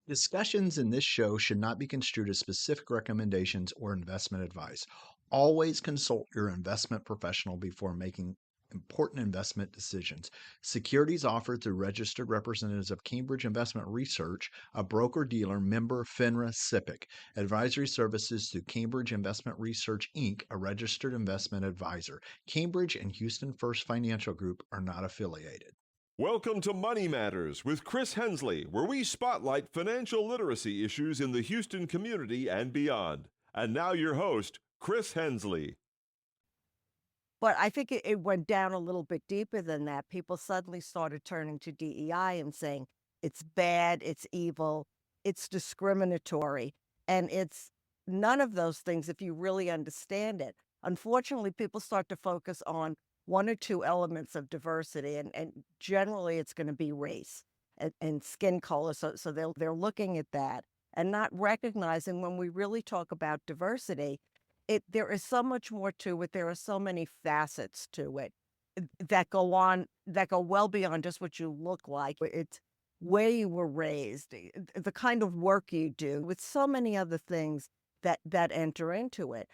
Discussions in this show should not be construed as specific recommendations or investment advice. Always consult your investment professional before making important investment decisions. Securities offered through registered representatives of Cambridge Investment Research, a broker-dealer member FINRA SIPC. Advisory services through Cambridge Investment Research, Inc., a registered investment advisor. Cambridge and Houston First Financial Group are not affiliated. Welcome to Money Matters with Chris Hensley, where we spotlight financial literacy issues in the Houston community and beyond. And now your host, Chris Hensley. But I think it went down a little bit deeper than that. People suddenly started turning to DEI and saying it's bad, it's evil, it's discriminatory, and it's none of those things if you really understand it. Unfortunately, people start to focus on one or two elements of diversity, and generally it's going to be race and skin color. So they're looking at that and not recognizing when we really talk about diversity, there is so much more to it. There are so many facets to it that go well beyond just what you look like. It's where you were raised, the kind of work you do, with so many other things that enter into it.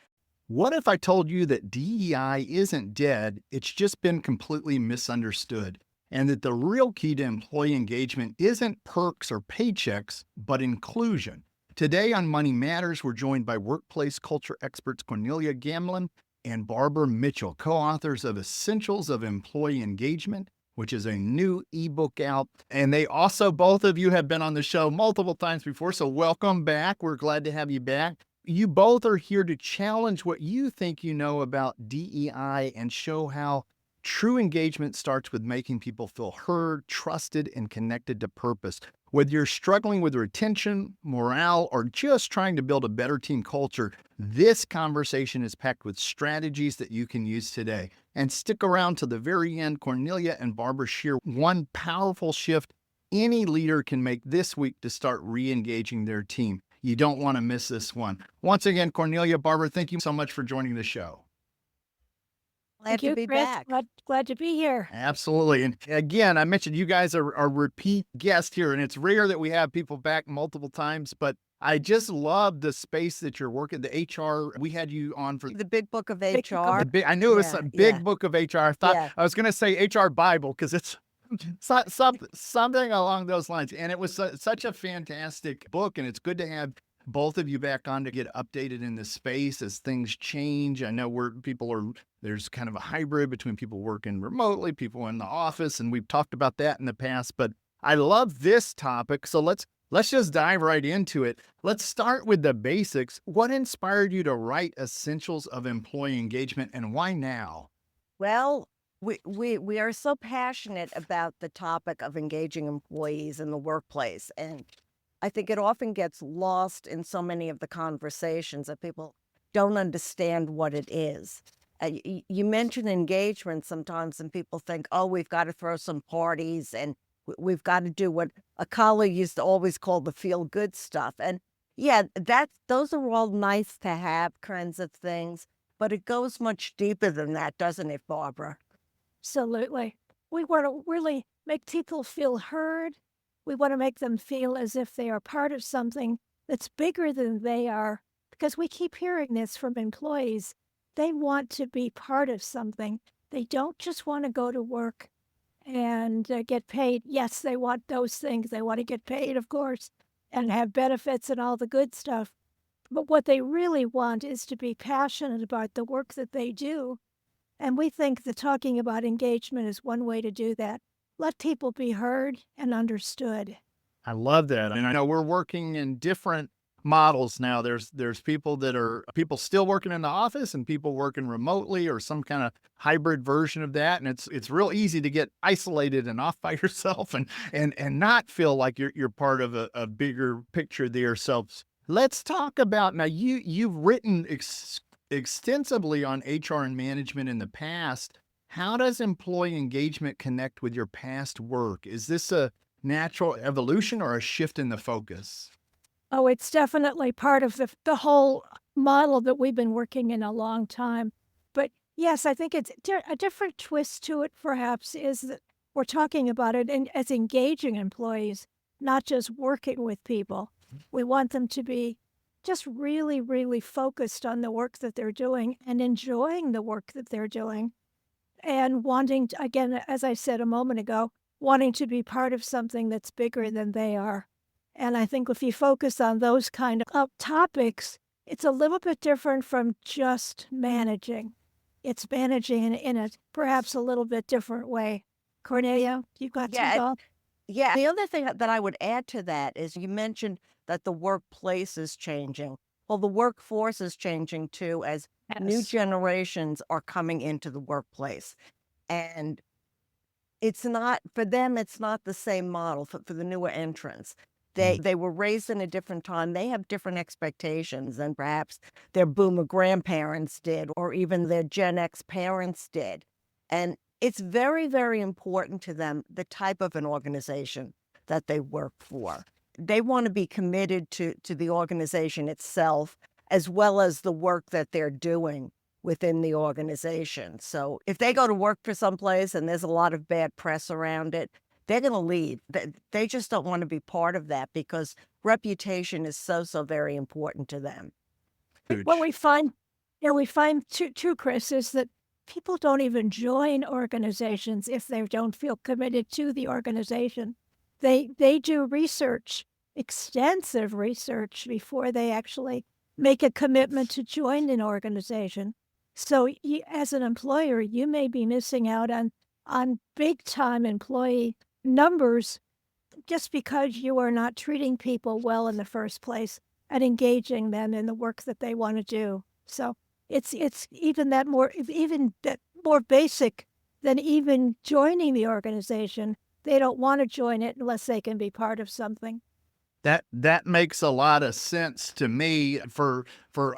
What if I told you that DEI isn't dead, it's just been completely misunderstood, and that the real key to employee engagement isn't perks or paychecks, but inclusion? Today on Money Matters, we're joined by workplace culture experts Cornelia Gamlem and Barbara Mitchell, co-authors of Essentials of Employee Engagement, which is a new ebook out. And they also, both of you have been on the show multiple times before, so welcome back. We're glad to have you back. You both are here to challenge what you think you know about DEI and show how true engagement starts with making people feel heard, trusted, and connected to purpose. Whether you're struggling with retention, morale, or just trying to build a better team culture, this conversation is packed with strategies that you can use today. And stick around to the very end. Cornelia and Barbara share one powerful shift any leader can make this week to start re-engaging their team. You don't want to miss this one. Once again, Cornelia, Barbara, thank you so much for joining the show. Glad to be Chris. back. Glad to be here. Absolutely. And again, I mentioned you guys are repeat guests here, and it's rare that we have people back multiple times, but I just love the space that you're working, the HR. We had you on for The big book of Big book of- HR. I knew it was a big book of HR. I thought I was going to say HR Bible because it's something along those lines. And it was such a fantastic book, and it's good to have both of you back on to get updated in the space as things change. I know there's kind of a hybrid between people working remotely, people in the office, and we've talked about that in the past, but I love this topic. So let's just dive right into it. Let's start with the basics. What inspired you to write Essentials of Employee Engagement, and why now? Well, we are so passionate about the topic of engaging employees in the workplace, and I think it often gets lost in so many of the conversations that people don't understand what it is. You mention engagement sometimes, and people think, oh, we've got to throw some parties and we've got to do what a colleague used to always call the feel-good stuff. And yeah, those are all nice to have kinds of things, but it goes much deeper than that, doesn't it, Barbara? Absolutely. We want to really make people feel heard. We want to make them feel as if they are part of something that's bigger than they are, because we keep hearing this from employees. They want to be part of something. They don't just want to go to work and get paid. Yes, they want those things. They want to get paid, of course, and have benefits and all the good stuff. But what they really want is to be passionate about the work that they do. And we think that talking about engagement is one way to do that. Let people be heard and understood. I love that. And I know we're working in different models now. There's people still working in the office and people working remotely or some kind of hybrid version of that. And it's real easy to get isolated and off by yourself and not feel like you're part of a bigger picture there. So let's talk about now. You've written extensively on HR and management in the past. How does employee engagement connect with your past work? Is this a natural evolution or a shift in the focus? Oh, it's definitely part of the whole model that we've been working in a long time. But yes, I think it's a different twist to it, perhaps, is that we're talking about it as engaging employees. not just working with people. We want them to be just really, really focused on the work that they're doing and enjoying the work that they're doing and wanting to, again, as I said a moment ago, wanting to be part of something that's bigger than they are. And I think if you focus on those kind of topics, it's a little bit different from just managing. It's managing in a perhaps a little bit different way. Cornelia, you got some Yeah, thoughts? yeah. The other thing that I would add to that is you mentioned that the workplace is changing. Well, the workforce is changing too as new Yes. generations are coming into the workplace. And it's not, for them, it's not the same model for the newer entrants. They were raised in a different time. They have different expectations than perhaps their boomer grandparents did, or even their Gen X parents did. And it's very, very important to them the type of an organization that they work for. They want to be committed to the organization itself, as well as the work that they're doing within the organization. So if they go to work for someplace and there's a lot of bad press around it, they're going to leave. They just don't want to be part of that because reputation is so, so very important to them. What we find, we find too, Chris, is that people don't even join organizations if they don't feel committed to the organization. They do research, extensive research, before they actually make a commitment to join an organization. So as an employer, you may be missing out on big time employee numbers just because you are not treating people well in the first place and engaging them in the work that they want to do. So it's even that more basic than even joining the organization. They don't want to join it unless they can be part of something. That makes a lot of sense to me. For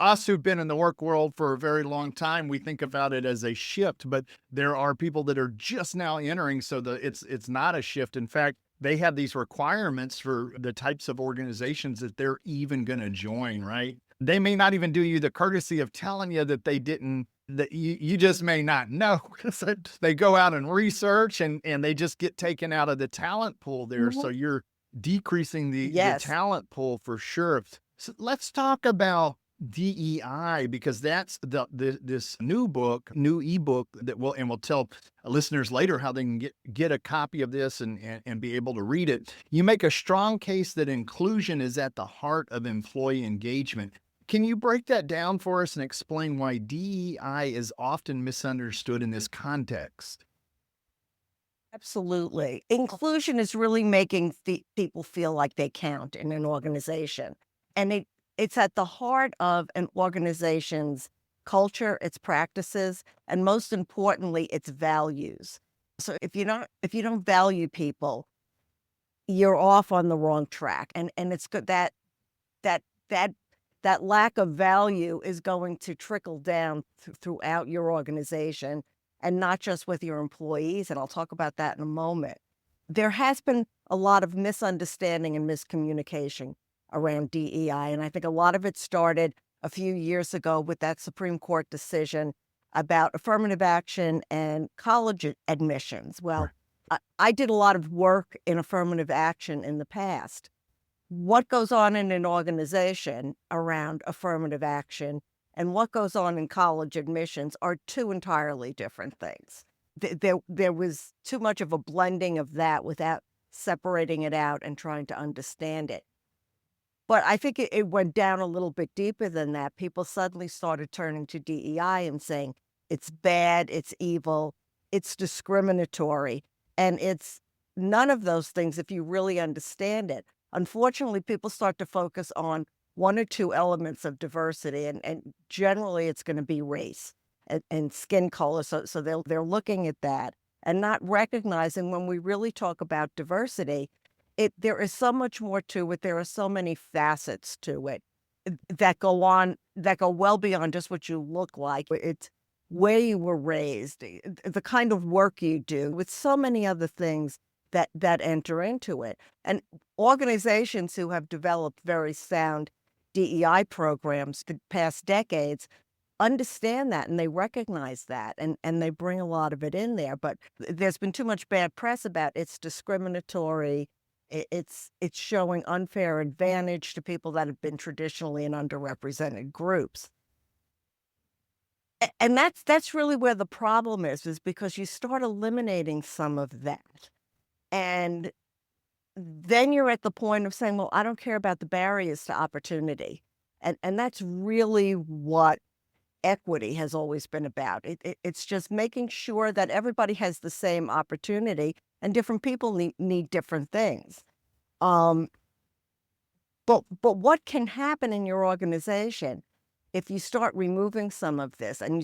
us who've been in the work world for a very long time, we think about it as a shift, but there are people that are just now entering, so it's not a shift. In fact, they have these requirements for the types of organizations that they're even going to join, right? They may not even do you the courtesy of telling you that they didn't, that you just may not know. They go out and research and they just get taken out of the talent pool there. So you're decreasing the Yes. talent pool for sure. So let's talk about DEI, because that's this new ebook that we'll tell listeners later how they can get a copy of this and be able to read it. You make a strong case that inclusion is at the heart of employee engagement. Can you break that down for us and explain why DEI is often misunderstood in this context? Absolutely. Inclusion is really making people feel like they count in an organization. And it's at the heart of an organization's culture, its practices, and most importantly, its values. So if you don't value people, you're off on the wrong track. And it's good that that lack of value is going to trickle down throughout your organization, and not just with your employees. And I'll talk about that in a moment. There has been a lot of misunderstanding and miscommunication around DEI. And I think a lot of it started a few years ago with that Supreme Court decision about affirmative action and college admissions. Well, I did a lot of work in affirmative action in the past. What goes on in an organization around affirmative action and what goes on in college admissions are two entirely different things. There was too much of a blending of that without separating it out and trying to understand it. But I think it went down a little bit deeper than that. People suddenly started turning to DEI and saying, it's bad, it's evil, it's discriminatory, and it's none of those things if you really understand it. Unfortunately, people start to focus on one or two elements of diversity, and generally it's going to be race and skin color. So they're looking at that and not recognizing when we really talk about diversity, there is so much more to it. There are so many facets to it that go well beyond just what you look like. It's where you were raised, the kind of work you do, with so many other things that enter into it. And organizations who have developed very sound DEI programs the past decades understand that and they recognize that and they bring a lot of it in there. But there's been too much bad press about it's discriminatory, It's showing unfair advantage to people that have been traditionally in underrepresented groups. And that's really where the problem is because you start eliminating some of that. And then you're at the point of saying, well, I don't care about the barriers to opportunity. And that's really what equity has always been about. It's just making sure that everybody has the same opportunity and different people need different things. But what can happen in your organization if you start removing some of this and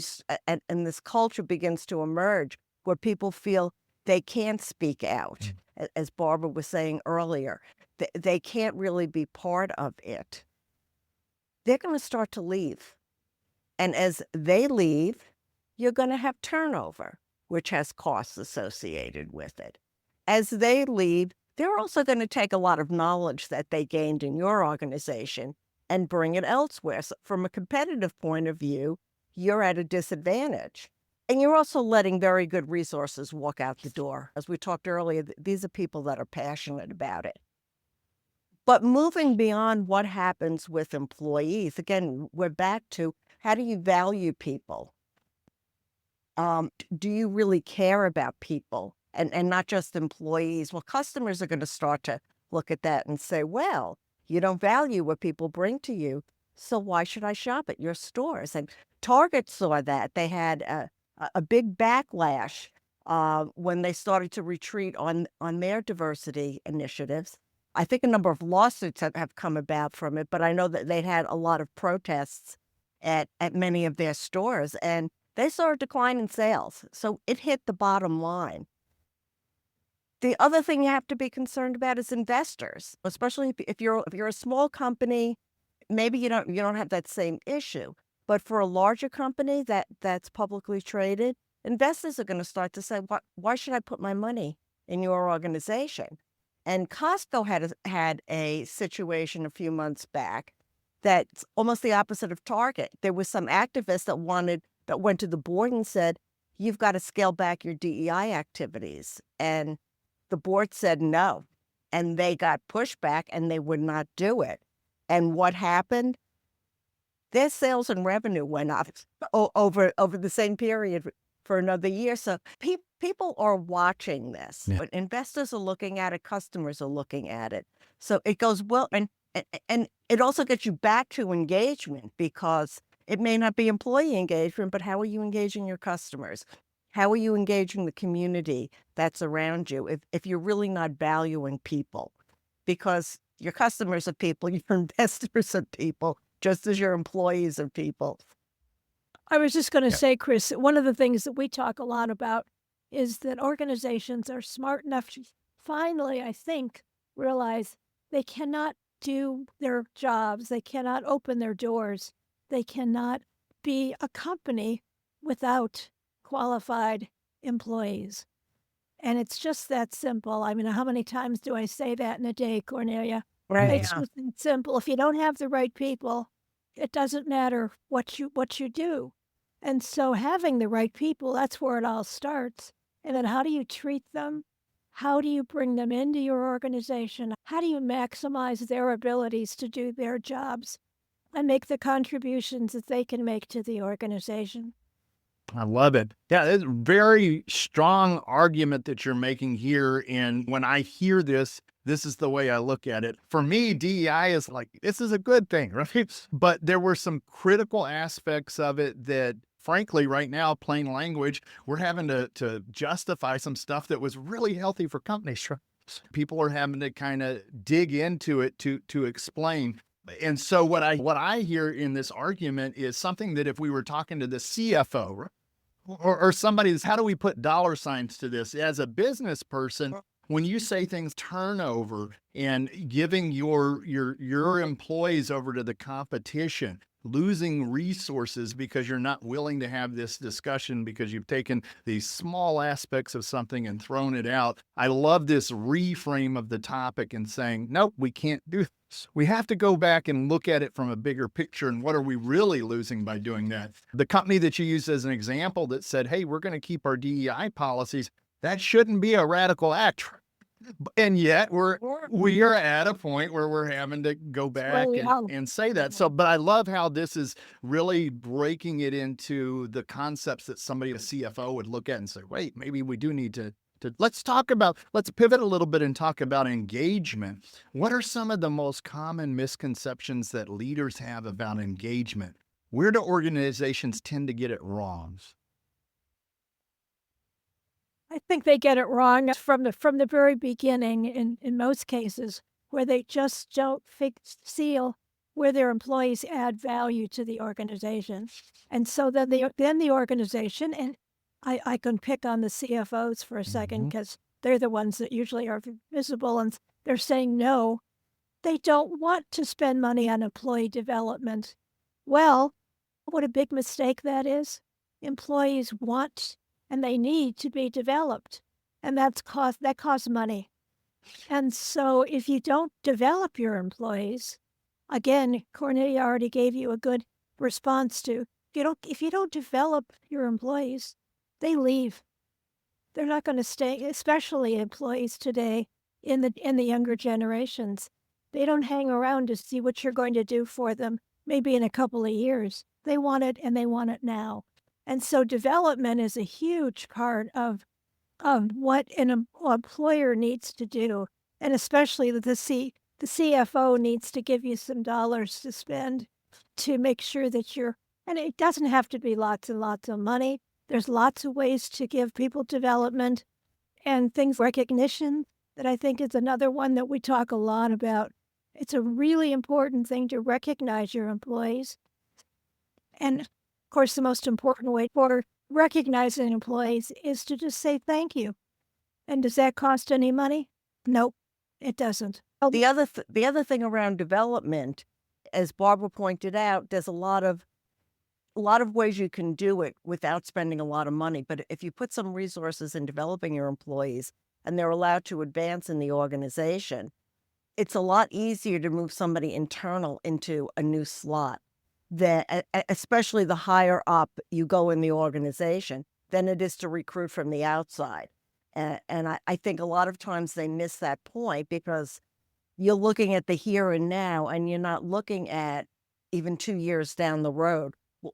this culture begins to emerge where people feel they can't speak out, as Barbara was saying earlier, they can't really be part of it. They're going to start to leave. And as they leave, you're going to have turnover, which has costs associated with it. As they leave, they're also going to take a lot of knowledge that they gained in your organization and bring it elsewhere. So from a competitive point of view, you're at a disadvantage. And you're also letting very good resources walk out the door. As we talked earlier, these are people that are passionate about it. But moving beyond what happens with employees, again, we're back to how do you value people? Do you really care about people and not just employees? Well, customers are going to start to look at that and say, well, you don't value what people bring to you, so why should I shop at your stores? And Target saw that. They had a big backlash when they started to retreat on their diversity initiatives. I think a number of lawsuits have come about from it, but I know that they had a lot of protests at many of their stores, and they saw a decline in sales. So it hit the bottom line. The other thing you have to be concerned about is investors, especially if you're a small company, maybe you don't have that same issue. But for a larger company that's publicly traded, investors are going to start to say, why should I put my money in your organization? And Costco had a situation a few months back that's almost the opposite of Target. There was some activists that went to the board and said, you've got to scale back your DEI activities. And the board said no. And they got pushback and they would not do it. And what happened? Their sales and revenue went up over the same period for another year. So people are watching this. Yeah. But investors are looking at it, customers are looking at it. So it goes well, and it also gets you back to engagement because it may not be employee engagement, but how are you engaging your customers? How are you engaging the community that's around you if you're really not valuing people? Because your customers are people, your investors are people, just as your employees are people. I was just going to Yeah. say, Chris, one of the things that we talk a lot about is that organizations are smart enough to finally, I think, realize they cannot do their jobs. They cannot open their doors. They cannot be a company without qualified employees. And it's just that simple. I mean, how many times do I say that in a day, Cornelia? Right. It's just simple. If you don't have the right people, it doesn't matter what you do. And so having the right people, that's where it all starts. And then how do you treat them? How do you bring them into your organization? How do you maximize their abilities to do their jobs and make the contributions that they can make to the organization? I love it. Yeah, it's a very strong argument that you're making here. And when I hear this is the way I look at it. For me, DEI is like, this is a good thing, right? But there were some critical aspects of it that, frankly, right now, plain language, we're having to justify some stuff that was really healthy for companies. People are having to kind of dig into it to explain. And so what I hear in this argument is something that if we were talking to the CFO or somebody is, how do we put dollar signs to this? As a business person, when you say things turnover and giving your employees over to the competition, losing resources because you're not willing to have this discussion because you've taken these small aspects of something and thrown it out. I love this reframe of the topic and saying, nope, we can't do this. We have to go back and look at it from a bigger picture. And what are we really losing by doing that? The company that you used as an example that said, hey, we're going to keep our DEI policies, that shouldn't be a radical act. And yet Or we are at a point where we're having to go back Well, yeah. and say that. So, but I love how this is really breaking it into the concepts that somebody, a CFO, would look at and say, wait, maybe we do need to let's pivot a little bit and talk about engagement. What are some of the most common misconceptions that leaders have about engagement? Where do organizations tend to get it wrong? I think they get it wrong from the very beginning in most cases, where they just don't seal where their employees add value to the organization. And so then the organization, and I can pick on the CFOs for a second Mhm. because they're the ones that usually are visible, and they're saying no. They don't want to spend money on employee development. Well, what a big mistake that is. Employees want and they need to be developed, and that costs money. And so if you don't develop your employees, again, Cornelia already gave you a good response to if you don't develop your employees, they leave. They're not going to stay, especially employees today in the younger generations. They don't hang around to see what you're going to do for them maybe in a couple of years. They want it and they want it now. And so development is a huge part of what an employer needs to do. And especially the CFO needs to give you some dollars to spend to make sure that and it doesn't have to be lots and lots of money. There's lots of ways to give people development and things recognition that I think is another one that we talk a lot about. It's a really important thing to recognize your employees. And of course, the most important way for recognizing employees is to just say thank you. And does that cost any money? Nope, it doesn't. the other thing around development, as Barbara pointed out, there's a lot of ways you can do it without spending a lot of money. But if you put some resources in developing your employees and they're allowed to advance in the organization, it's a lot easier to move somebody internal into a new slot, especially the higher up you go in the organization, than it is to recruit from the outside. And I think a lot of times they miss that point because you're looking at the here and now and you're not looking at even 2 years down the road.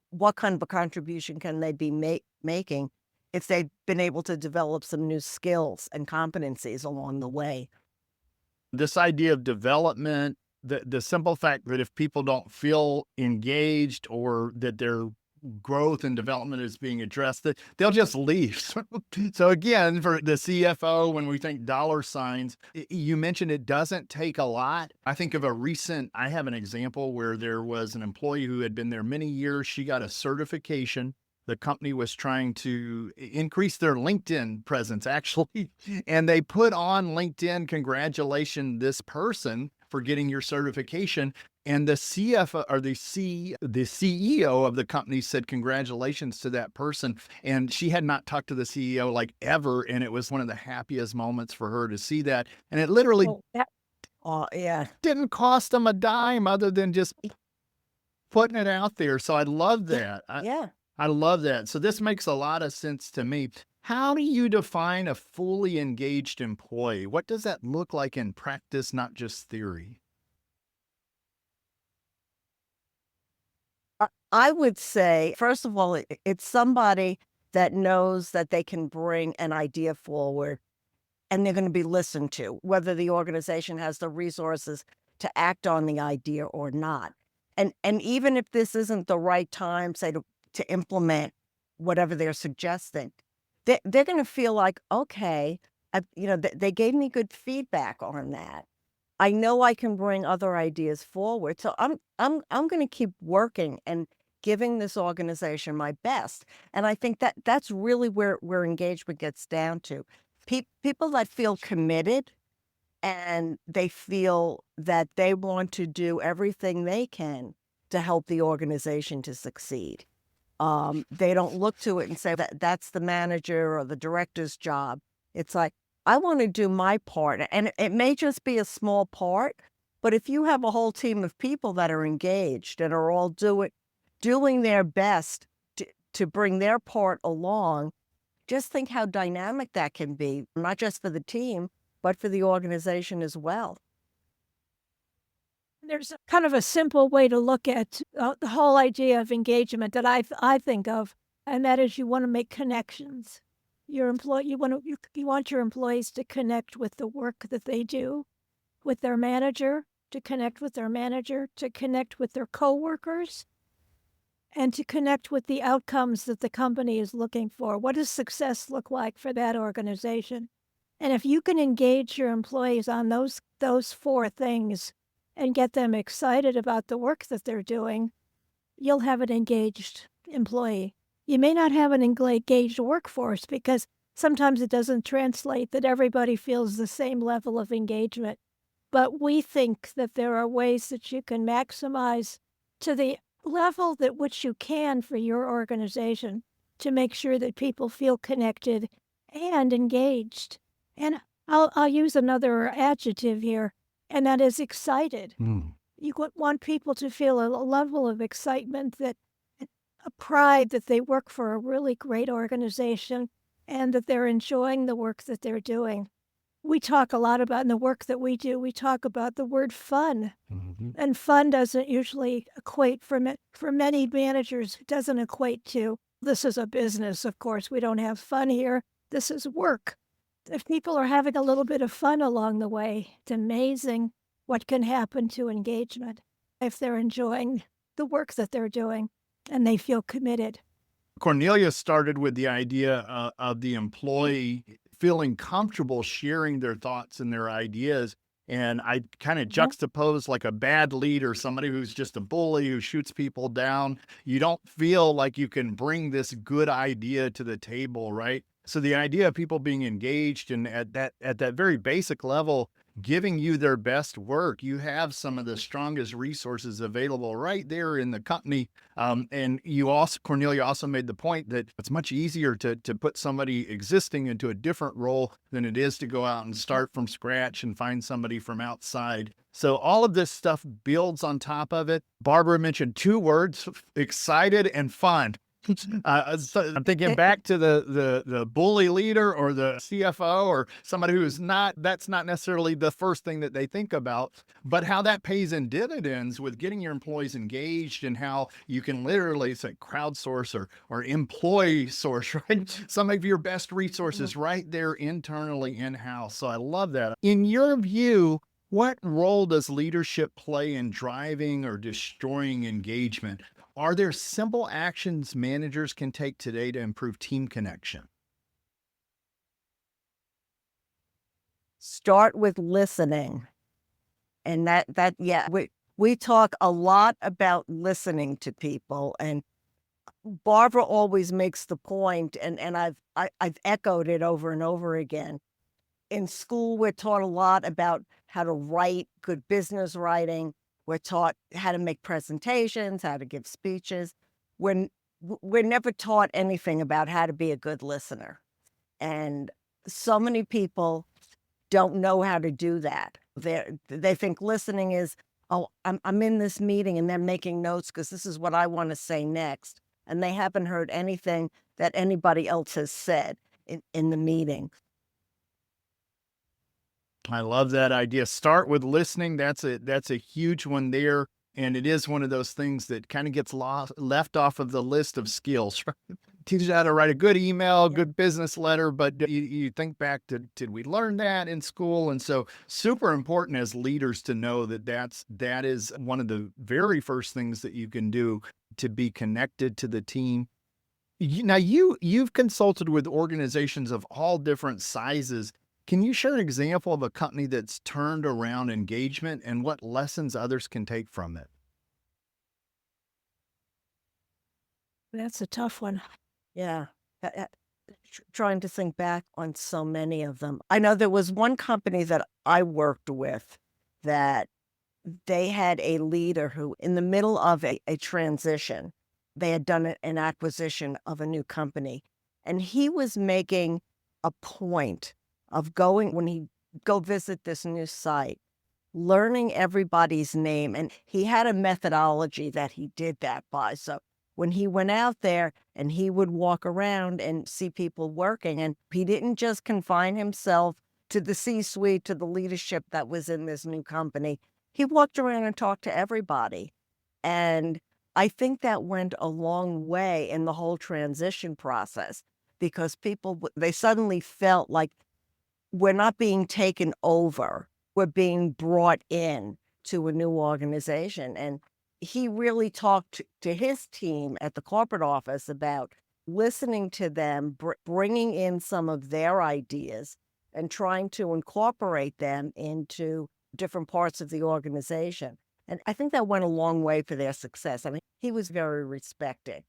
What kind of a contribution can they be making if they've been able to develop some new skills and competencies along the way? This idea of development, the simple fact that if people don't feel engaged or that their growth and development is being addressed, that they'll just leave. So again, for the CFO, when we think dollar signs, you mentioned it doesn't take a lot. I think of I have an example where there was an employee who had been there many years. She got a certification. The company was trying to increase their LinkedIn presence, actually. And they put on LinkedIn, congratulations, this person for getting your certification. And the CFO or the CEO of the company said, congratulations to that person. And she had not talked to the CEO like ever. And it was one of the happiest moments for her to see that. And it literally Yeah. didn't cost them a dime other than just putting it out there. So I love that. Yeah. I love that. So this makes a lot of sense to me. How do you define a fully engaged employee? What does that look like in practice, not just theory? I would say, first of all, it's somebody that knows that they can bring an idea forward and they're going to be listened to, whether the organization has the resources to act on the idea or not. And even if this isn't the right time, say, to implement whatever they're suggesting, they're going to feel like, okay, they gave me good feedback on that. I know I can bring other ideas forward, so I'm going to keep working and giving this organization my best. And I think that's really where engagement gets down to. People that feel committed and they feel that they want to do everything they can to help the organization to succeed. They don't look to it and say that that's the manager or the director's job. It's like, I want to do my part. And it may just be a small part, but if you have a whole team of people that are engaged and are all doing their best to bring their part along, just think how dynamic that can be, not just for the team, but for the organization as well. There's kind of a simple way to look at the whole idea of engagement that I think of, and that is you want to make connections. You want your employees to connect with the work that they do, with their manager, to connect with their manager, to connect with their coworkers, and to connect with the outcomes that the company is looking for. What does success look like for that organization? And if you can engage your employees on those four things and get them excited about the work that they're doing, you'll have an engaged employee. You may not have an engaged workforce because sometimes it doesn't translate that everybody feels the same level of engagement. But we think that there are ways that you can maximize to the level that which you can for your organization to make sure that people feel connected and engaged. And I'll use another adjective here, and that is excited. You want people to feel a level of excitement, that a pride that they work for a really great organization and that they're enjoying the work that they're doing. We talk a lot about in the work that we do, we talk about the word fun. And fun doesn't usually equate for many managers, it doesn't equate to this is a business. Of course, we don't have fun here. This is work. If people are having a little bit of fun along the way, it's amazing what can happen to engagement if they're enjoying the work that they're doing and they feel committed. Cornelia started with the idea of the employee feeling comfortable sharing their thoughts and their ideas. And I kind of juxtapose like a bad leader, somebody who's just a bully who shoots people down. You don't feel like you can bring this good idea to the table, right? So the idea of people being engaged and at that very basic level, giving you their best work, you have some of the strongest resources available right there in the company. And Cornelia also made the point that it's much easier to put somebody existing into a different role than it is to go out and start from scratch and find somebody from outside. So all of this stuff builds on top of it. Barbara mentioned two words, excited and fun. So I'm thinking back to the bully leader or the CFO or somebody that's not necessarily the first thing that they think about, but how that pays in dividends with getting your employees engaged and how you can literally say crowdsource or employee source, right? Some of your best resources right there internally in-house. So I love that. In your view, what role does leadership play in driving or destroying engagement? Are there simple actions managers can take today to improve team connection? Start with listening. And we talk a lot about listening to people, and Barbara always makes the point, and I've echoed it over and over again. In school, we're taught a lot about how to write good business writing. We're taught how to make presentations, how to give speeches. We're never taught anything about how to be a good listener. And so many people don't know how to do that. They think listening is, oh, I'm in this meeting and they're making notes because this is what I want to say next. And they haven't heard anything that anybody else has said in the meeting. I love that idea. Start with listening. That's a huge one there. And it is one of those things that kind of gets left off of the list of skills. Right? Teaches you how to write a good email, good business letter, but you think back to, did we learn that in school? And so super important as leaders to know that is one of the very first things that you can do to be connected to the team. Now you've consulted with organizations of all different sizes. Can you share an example of a company that's turned around engagement and what lessons others can take from it? That's a tough one. Yeah. Trying to think back on so many of them. I know there was one company that I worked with that they had a leader who, in the middle of a transition, they had done an acquisition of a new company. And he was making a point of when he go visit this new site, learning everybody's name. And he had a methodology that he did that by. So when he went out there and he would walk around and see people working, and he didn't just confine himself to the C-suite, to the leadership that was in this new company. He walked around and talked to everybody. And I think that went a long way in the whole transition process, because people, they suddenly felt like we're not being taken over, we're being brought in to a new organization. And he really talked to his team at the corporate office about listening to them, bringing in some of their ideas and trying to incorporate them into different parts of the organization. And I think that went a long way for their success. I mean, he was very respected.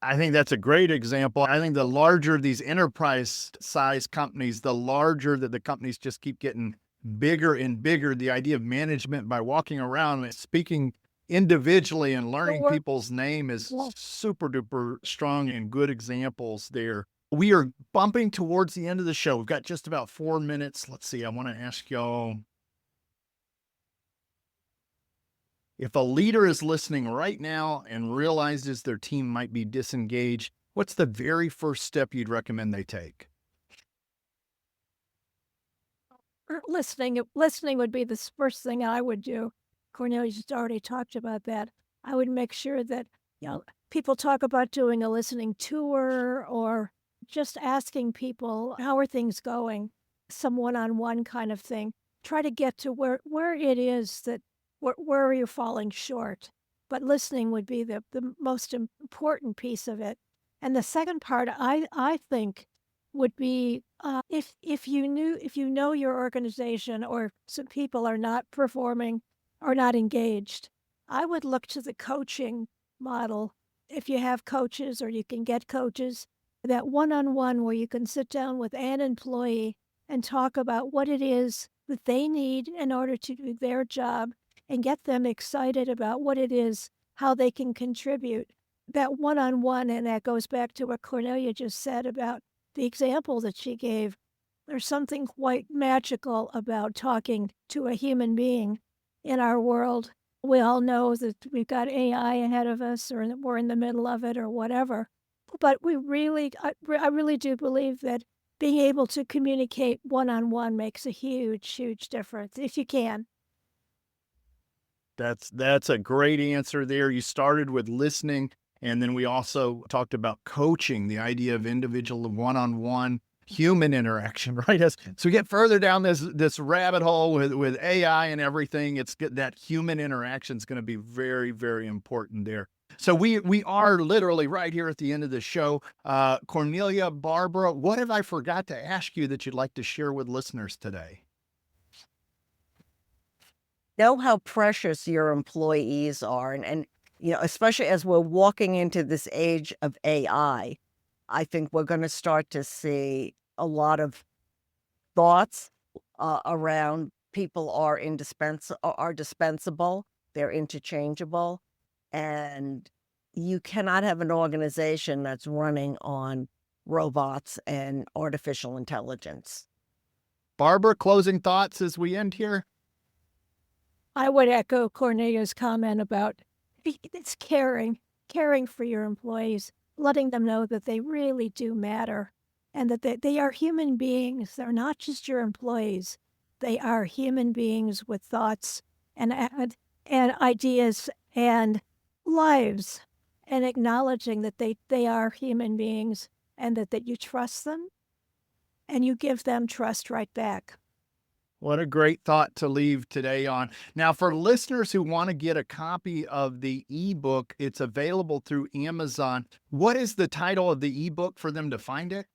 I think that's a great example. I think the larger these enterprise size companies, the larger that the companies just keep getting bigger and bigger. The idea of management by walking around and speaking individually and learning Sure. people's name is Yeah. super duper strong and good examples there. We are bumping towards the end of the show. We've got just about 4 minutes. Let's see. I want to ask y'all, if a leader is listening right now and realizes their team might be disengaged, what's the very first step you'd recommend they take? Listening would be the first thing I would do. Cornelia just already talked about that. I would make sure that, people talk about doing a listening tour or just asking people, how are things going? Some one-on-one kind of thing. Try to get to where it is that, where are you falling short? But listening would be the most important piece of it. And the second part, I think, would be if you know your organization or some people are not performing or not engaged, I would look to the coaching model. If you have coaches or you can get coaches, that one-on-one where you can sit down with an employee and talk about what it is that they need in order to do their job and get them excited about what it is, how they can contribute. That one-on-one, and that goes back to what Cornelia just said about the example that she gave. There's something quite magical about talking to a human being in our world. We all know that we've got AI ahead of us, or we're in the middle of it, or whatever. But I really do believe that being able to communicate one-on-one makes a huge, huge difference, if you can. That's a great answer there. You started with listening, and then we also talked about coaching, the idea of individual one-on-one human interaction, right? So we get further down this rabbit hole with AI and everything, that human interaction is going to be very, very important there. So we are literally right here at the end of the show. Cornelia, Barbara, what have I forgot to ask you that you'd like to share with listeners today? Know how precious your employees are. And especially as we're walking into this age of AI, I think we're going to start to see a lot of thoughts around people are dispensable, they're interchangeable, and you cannot have an organization that's running on robots and artificial intelligence. Barbara, closing thoughts as we end here? I would echo Cornelia's comment about it's caring for your employees, letting them know that they really do matter and that they are human beings. They're not just your employees. They are human beings with thoughts and ideas and lives, and acknowledging that they are human beings and that you trust them and you give them trust right back. What a great thought to leave today on. Now, for listeners who want to get a copy of the ebook, it's available through Amazon. What is the title of the ebook for them to find it?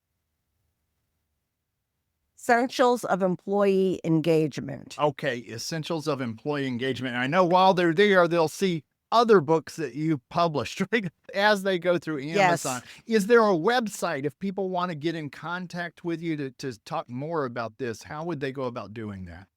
Essentials of Employee Engagement. Okay, Essentials of Employee Engagement. I know while they're there, they'll see other books that you published, right? As they go through Amazon. Yes. Is there a website if people want to get in contact with you to talk more about this? How would they go about doing that?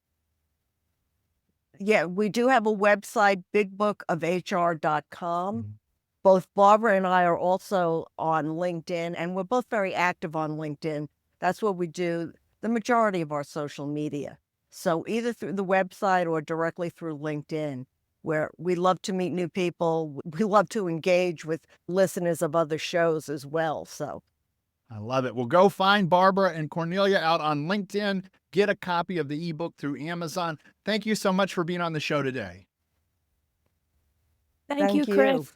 Yeah, we do have a website, bigbookofhr.com. Both Barbara and I are also on LinkedIn, and we're both very active on LinkedIn. That's where we do the majority of our social media. So either through the website or directly through LinkedIn, where we love to meet new people. We love to engage with listeners of other shows as well. So I love it. Well, go find Barbara and Cornelia out on LinkedIn. Get a copy of the ebook through Amazon. Thank you so much for being on the show today. Thank you, Chris.